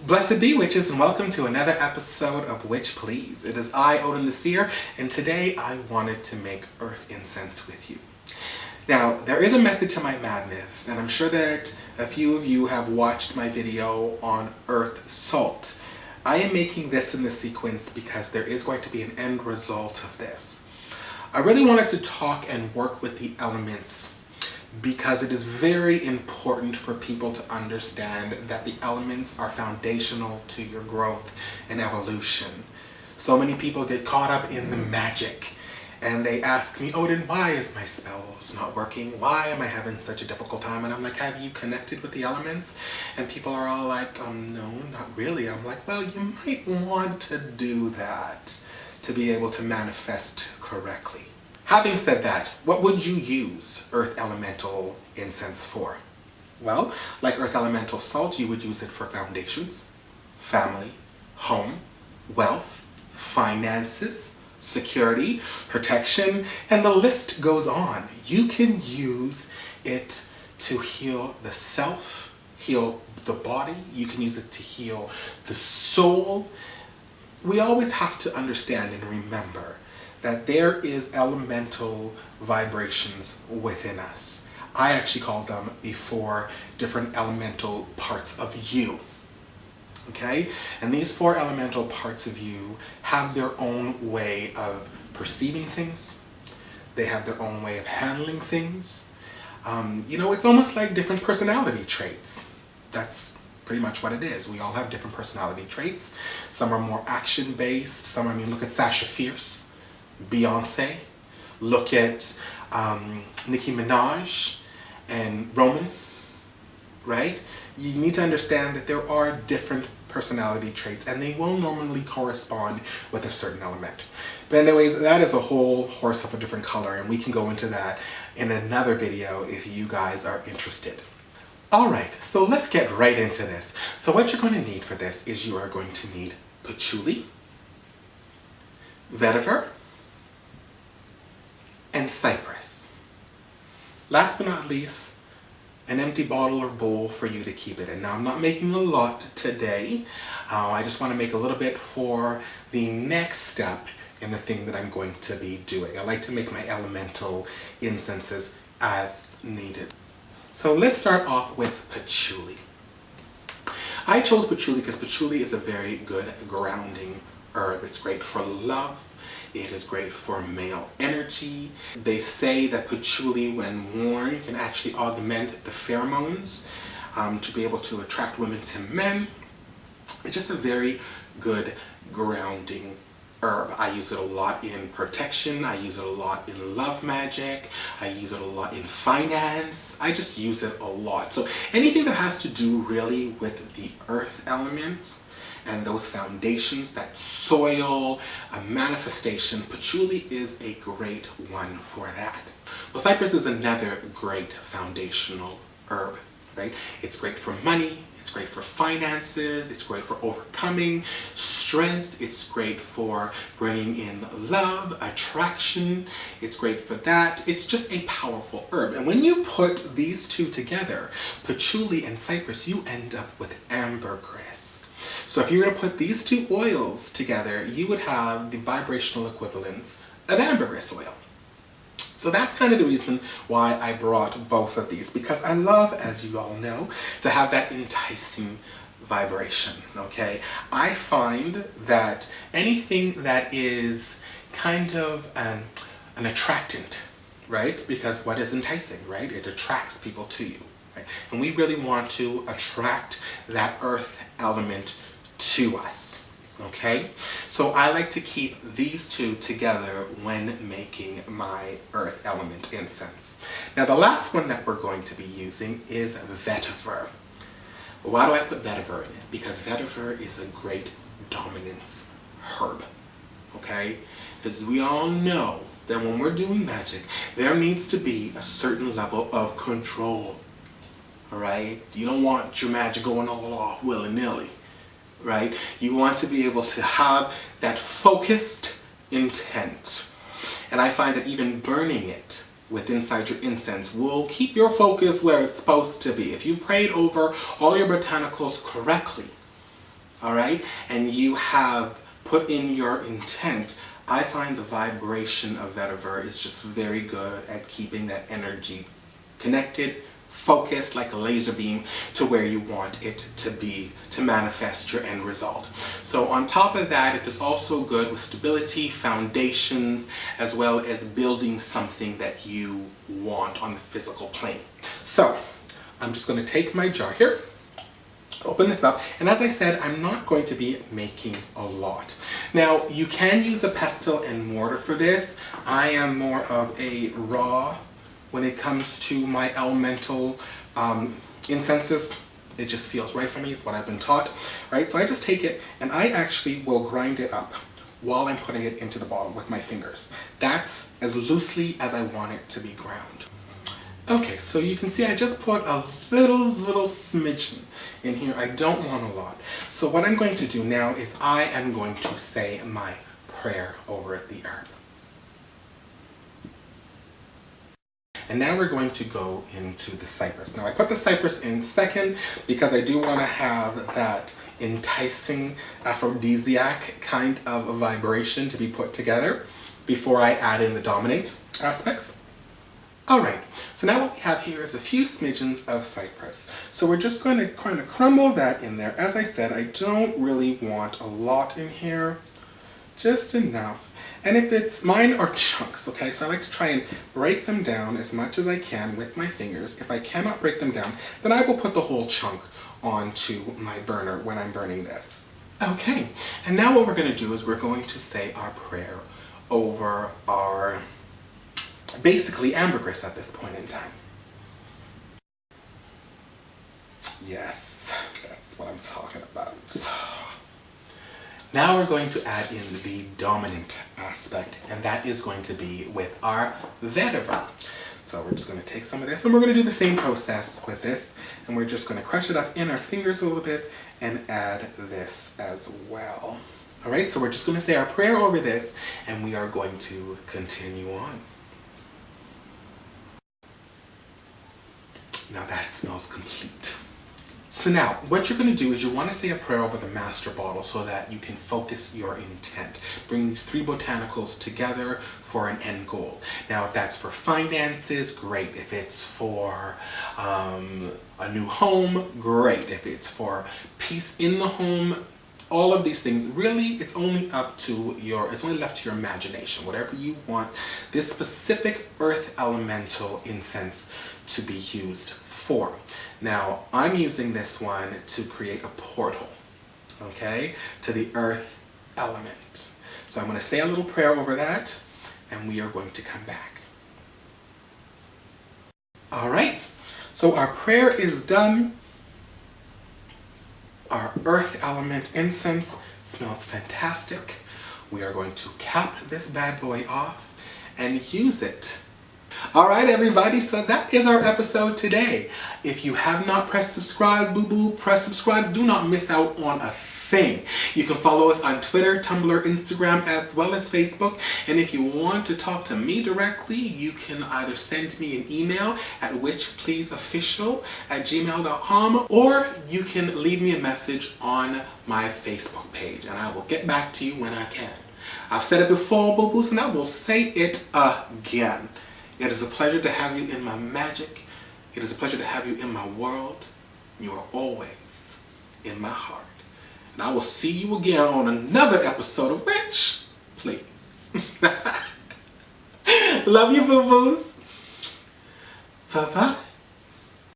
Blessed be witches, and welcome to another episode of Witch Please. It is I, Odin the Seer, and today I wanted to make earth incense with you. Now, there is a method to my madness, and I'm sure that a few of you have watched my video on earth salt. I am making this in the sequence because there is going to be an end result of this. I really wanted to talk and work with the elements because it is very important for people to understand that the elements are foundational to your growth and evolution. So many people get caught up in the magic and they ask me, Odin, why is my spells not working? Why am I having such a difficult time? And I'm like, have you connected with the elements? And people are all like, no, not really. I'm like, well, you might want to do that to be able to manifest correctly. Having said that, what would you use earth elemental incense for? Well, like earth elemental salt, you would use it for foundations, family, home, wealth, finances, security, protection, and the list goes on. You can use it to heal the self, heal the body. You can use it to heal the soul. We always have to understand and remember that there is elemental vibrations within us. I actually call them the 4 different elemental parts of you. Okay? And these 4 elemental parts of you have their own way of perceiving things. They have their own way of handling things. It's almost like different personality traits. That's pretty much what it is. We all have different personality traits. Some are more action-based. Some, look at Sasha Fierce, Beyonce, look at Nicki Minaj and Roman, right? You need to understand that there are different personality traits and they will normally correspond with a certain element. But anyways, that is a whole horse of a different color, and we can go into that in another video if you guys are interested. Alright, so let's get right into this. So what you're going to need for this is you are going to need patchouli, vetiver, and Cypress. Last but not least, an empty bottle or bowl for you to keep it in. Now, I'm not making a lot today. I just want to make a little bit for the next step in the thing that I'm going to be doing. I like to make my elemental incenses as needed. So let's start off with patchouli. I chose patchouli because patchouli is a very good grounding herb. It's great for love. It is great for male energy. They say that patchouli, when worn, can actually augment the pheromones to be able to attract women to men. It's just a very good grounding herb. I use it a lot in protection. I use it a lot in love magic. I use it a lot in finance. I just use it a lot. So anything that has to do really with the earth element and those foundations, that soil, a manifestation, patchouli is a great one for that. Well, Cypress is another great foundational herb, right? It's great for money, it's great for finances, it's great for overcoming, strength, it's great for bringing in love, attraction, it's great for that. It's just a powerful herb. And when you put these two together, patchouli and Cypress, you end up with ambergris. So if you were to put these 2 oils together, you would have the vibrational equivalents of ambergris oil. So that's kind of the reason why I brought both of these, because I love, as you all know, to have that enticing vibration, okay? I find that anything that is kind of an attractant, right? Because what is enticing, right? It attracts people to you, right? And we really want to attract that earth element to us, okay? So I like to keep these 2 together when making my earth element incense. Now the last one that we're going to be using is vetiver. Why do I put vetiver in it? Because vetiver is a great dominance herb, okay? Because we all know that when we're doing magic, there needs to be a certain level of control, all right? You don't want your magic going all off willy-nilly, right? You want to be able to have that focused intent. And I find that even burning it with inside your incense will keep your focus where it's supposed to be. If you prayed over all your botanicals correctly, all right, and you have put in your intent, I find the vibration of vetiver is just very good at keeping that energy connected, focused like a laser beam to where you want it to be to manifest your end result. So on top of that, it is also good with stability, foundations, as well as building something that you want on the physical plane. So I'm just going to take my jar here, open this up, and as I said, I'm not going to be making a lot. Now, you can use a pestle and mortar for this. I am more of a raw when it comes to my elemental incenses. It just feels right for me. It's what I've been taught, right? So I just take it and I actually will grind it up while I'm putting it into the bottle with my fingers. That's as loosely as I want it to be ground. Okay, so you can see I just put a little smidgen in here. I don't want a lot. So what I'm going to do now is I am going to say my prayer over the herb. And now we're going to go into the cypress. Now I put the cypress in second because I do want to have that enticing aphrodisiac kind of a vibration to be put together before I add in the dominant aspects. Alright, so now what we have here is a few smidgens of cypress. So we're just going to kind of crumble that in there. As I said, I don't really want a lot in here, just enough. And if it's, mine are chunks, okay? So I like to try and break them down as much as I can with my fingers. If I cannot break them down, then I will put the whole chunk onto my burner when I'm burning this. Okay, and now what we're going to do is we're going to say our prayer over our, basically ambergris at this point in time. Yes, that's what I'm talking about. Now we're going to add in the dominant aspect, and that is going to be with our vetiver. So we're just going to take some of this, and we're going to do the same process with this, and we're just going to crush it up in our fingers a little bit and add this as well. All right, so we're just going to say our prayer over this, and we are going to continue on. Now that smells complete. So now, what you're going to do is you want to say a prayer over the master bottle so that you can focus your intent. Bring these three botanicals together for an end goal. Now, if that's for finances, great. If it's for a new home, great. If it's for peace in the home, all of these things, really, it's only up to it's only left to your imagination. Whatever you want this specific earth elemental incense to be used for. Now, I'm using this one to create a portal, okay, to the earth element. So I'm going to say a little prayer over that, and we are going to come back. All right, so our prayer is done. Our earth element incense smells fantastic. We are going to cap this bad boy off and use it. All right, everybody, so that is our episode today. If you have not pressed subscribe, boo-boo, press subscribe. Do not miss out on a thing. You can follow us on Twitter, Tumblr, Instagram, as well as Facebook. And if you want to talk to me directly, you can either send me an email at witchpleaseofficial@gmail.com, or you can leave me a message on my Facebook page, and I will get back to you when I can. I've said it before, boo-boos, and I will say it again. It is a pleasure to have you in my magic. It is a pleasure to have you in my world. You are always in my heart. And I will see you again on another episode of Witch Please. Love you, boo-boos. Bye-bye.